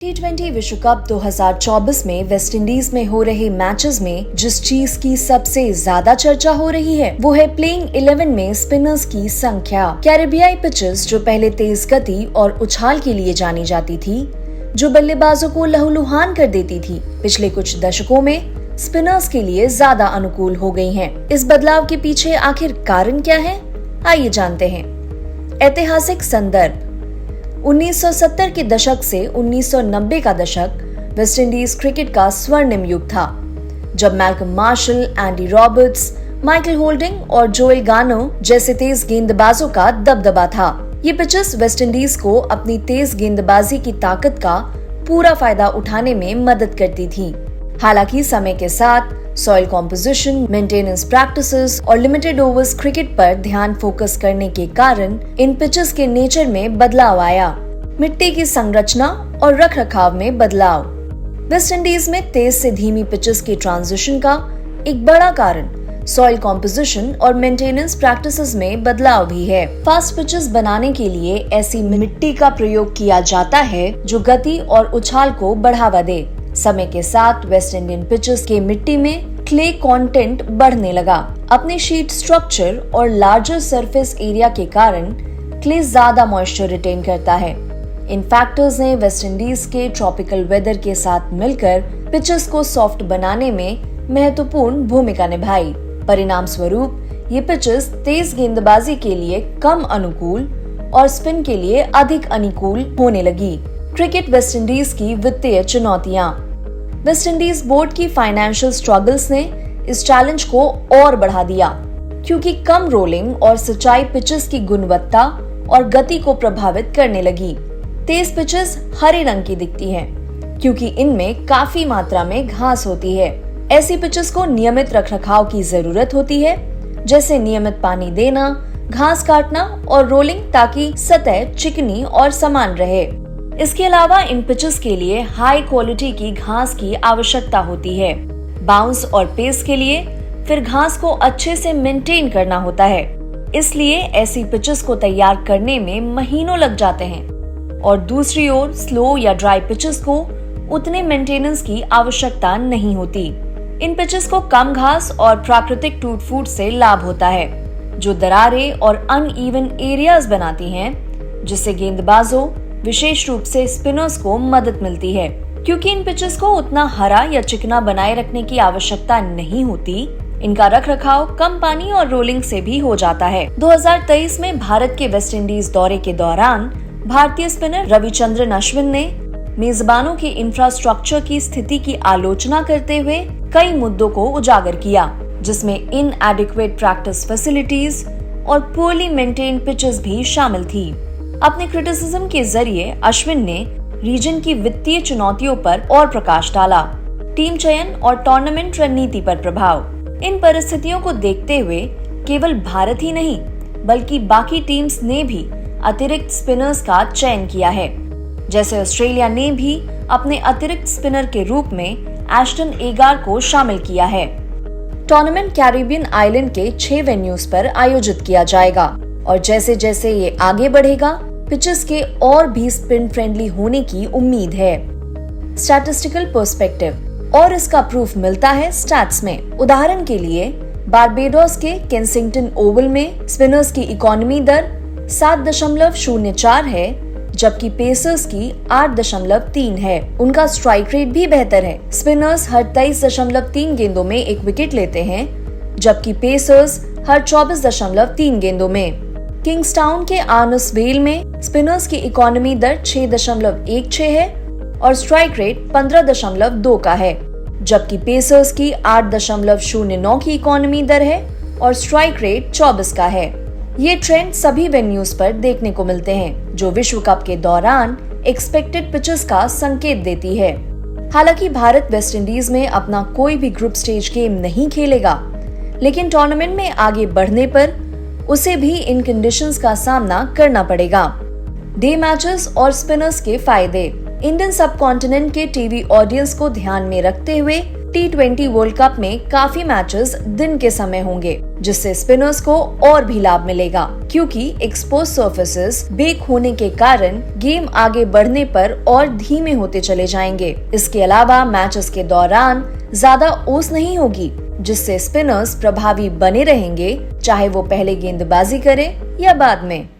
T20 विश्व cup 2024 में West Indies में हो रहे मैचेस में जिस चीज की सबसे ज्यादा चर्चा हो रही है वो है प्लेइंग 11 में स्पिनर्स की संख्या। कैरेबियाई पिचेस जो पहले तेज गति और उछाल के लिए जानी जाती थी, जो बल्लेबाजों को लहूलुहान कर देती थी, पिछले कुछ दशकों में स्पिनर्स के लिए ज्यादा अनुकूल हो गई हैं। इस बदलाव के पीछे आखिर कारण क्या है, आइए जानते हैं। ऐतिहासिक संदर्भ 1970 के दशक से 1990 का दशक वेस्टइंडीज क्रिकेट का स्वर्णिम युग था, जब Malcolm martial, Andy Roberts, Michael holding और जोएल गार्नो जैसे तेज गेंदबाजों का दबदबा था। ये पिचेस वेस्टइंडीज को अपनी तेज गेंदबाजी की ताकत का पूरा फायदा उठाने में मदद करती थी। हालांकि समय के साथ सॉइल कॉम्पोजिशन, मेंटेनेंस प्रैक्टिसेस और लिमिटेड ओवर्स क्रिकेट पर ध्यान फोकस करने के कारण इन पिचेस के नेचर में बदलाव आया। मिट्टी की संरचना और रखरखाव में बदलाव। वेस्टइंडीज में तेज से धीमी पिचेस के ट्रांजिशन का एक बड़ा कारण सॉइल कॉम्पोजिशन और मेंटेनेंस प्रैक्टिसेस में बदलाव भी है। फास्ट पिचेस बनाने के लिए ऐसी मिट्टी का प्रयोग किया जाता है जो गति और उछाल को बढ़ावा दे। समय के साथ वेस्ट इंडियन पिचेस के मिट्टी में क्ले कंटेंट बढ़ने लगा। अपने शीट स्ट्रक्चर और लार्जर सरफेस एरिया के कारण क्ले ज्यादा मॉइस्चर रिटेन करता है। इन फैक्टर्स ने वेस्ट इंडीज के ट्रॉपिकल वेदर के साथ मिलकर पिचेस को सॉफ्ट बनाने में महत्वपूर्ण भूमिका निभाई। परिणाम स्वरूप ये पिचेस तेज गेंदबाजी के लिए कम अनुकूल और स्पिन के लिए अधिक अनुकूल होने लगी। क्रिकेट वेस्टइंडीज की वित्तीय चुनौतियां। वेस्टइंडीज बोर्ड की फाइनेंशियल स्ट्रगल्स ने इस चैलेंज को और बढ़ा दिया, क्योंकि कम रोलिंग और सिंचाई पिचेस की गुणवत्ता और गति को प्रभावित करने लगी। तेज पिचेस हरे रंग की दिखती हैं, क्योंकि इनमें काफी मात्रा में घास होती है। ऐसी पिचेस को नियमित रखरखाव की जरूरत होती है, जैसे नियमित पानी देना, घास काटना और रोलिंग, ताकि सतह चिकनी और समान रहे। इसके अलावा इन पिचेस के लिए हाई क्वालिटी की घास की आवश्यकता होती है। बाउंस और पेस के लिए फिर घास को अच्छे से मेंटेन करना होता है। इसलिए ऐसी पिचेस को तैयार करने में महीनों लग जाते हैं। और दूसरी ओर स्लो या ड्राई पिचेस को उतने मेंटेनेंस की आवश्यकता नहीं होती। इन पिचेस को कम घास और प्राकृतिक टूट फूट से लाभ होता है, जो दरारें और अनइवन एरियाज बनाती हैं, जिससे गेंदबाजों विशेष रूप से स्पिनर्स को मदद मिलती है। क्योंकि इन पिचेस को उतना हरा या चिकना बनाए रखने की आवश्यकता नहीं होती, इनका रखरखाव कम पानी और रोलिंग से भी हो जाता है। 2023 में भारत के वेस्टइंडीज दौरे के दौरान भारतीय स्पिनर रविचंद्रन अश्विन ने मेजबानों के इंफ्रास्ट्रक्चर की स्थिति की आलोचना करते हुए कई मुद्दों को उजागर किया, जिसमें इनएडिक्वेट प्रैक्टिस फैसिलिटीज और पुअरली मेंटेन्ड पिचेस भी शामिल थी। अपने क्रिटिसिज्म के जरिए अश्विन ने रीजन की वित्तीय चुनौतियों पर और प्रकाश डाला। टीम चयन और टूर्नामेंट रणनीति पर प्रभाव। इन परिस्थितियों को देखते हुए केवल भारत ही नहीं बल्कि बाकी टीम्स ने भी अतिरिक्त स्पिनर्स का चयन किया है। जैसे ऑस्ट्रेलिया ने भी अपने अतिरिक्त स्पिनर के रूप में एश्टन एगार को शामिल किया है। टूर्नामेंट कैरिबियन आइलैंड के 6 वेन्यूज पर आयोजित किया जाएगा और जैसे जैसे ये आगे बढ़ेगा, पिचेस के और भी स्पिन फ्रेंडली होने की उम्मीद है। स्टैटिस्टिकल पर्सपेक्टिव, और इसका प्रूफ मिलता है स्टैट्स में। उदाहरण के लिए बारबेडोस के केंसिंगटन ओवल में स्पिनर्स की इकोनॉमी दर 7.04 है, जबकि पेसर्स की 8.3 है। उनका स्ट्राइक रेट भी बेहतर है। स्पिनर्स हर 23.3 गेंदों में एक विकेट लेते हैं, जबकि पेसर्स हर 24.3 गेंदों में। किंग्सटाउन के आर्नस वेल में स्पिनर्स की इकोनॉमी दर 6.16 है और स्ट्राइक रेट 15.2 का है, जबकि पेसर्स की 8.09 की इकोनॉमी दर है और स्ट्राइक रेट 24 का है। ये ट्रेंड सभी वेन्यूज पर देखने को मिलते हैं, जो विश्व कप के दौरान एक्सपेक्टेड पिचेस का संकेत देती है। हालांकि भारत वेस्टइंडीज में अपना कोई भी ग्रुप स्टेज गेम नहीं खेलेगा, लेकिन टूर्नामेंट में आगे बढ़ने पर उसे भी इन कंडीशंस का सामना करना पड़ेगा। डे मैचेस और स्पिनर्स के फायदे। इंडियन सब कॉन्टिनेंट के टीवी ऑडियंस को ध्यान में रखते हुए T20 वर्ल्ड कप में काफी मैचेस दिन के समय होंगे, जिससे स्पिनर्स को और भी लाभ मिलेगा, क्योंकि एक्सपोज सर्फेसेस बेक होने के कारण गेम आगे बढ़ने पर और धीमे होते चले जाएंगे। इसके अलावा मैचेस के दौरान ज्यादा ओस नहीं होगी, जिससे स्पिनर्स प्रभावी बने रहेंगे, चाहे वो पहले गेंदबाजी करे या बाद में।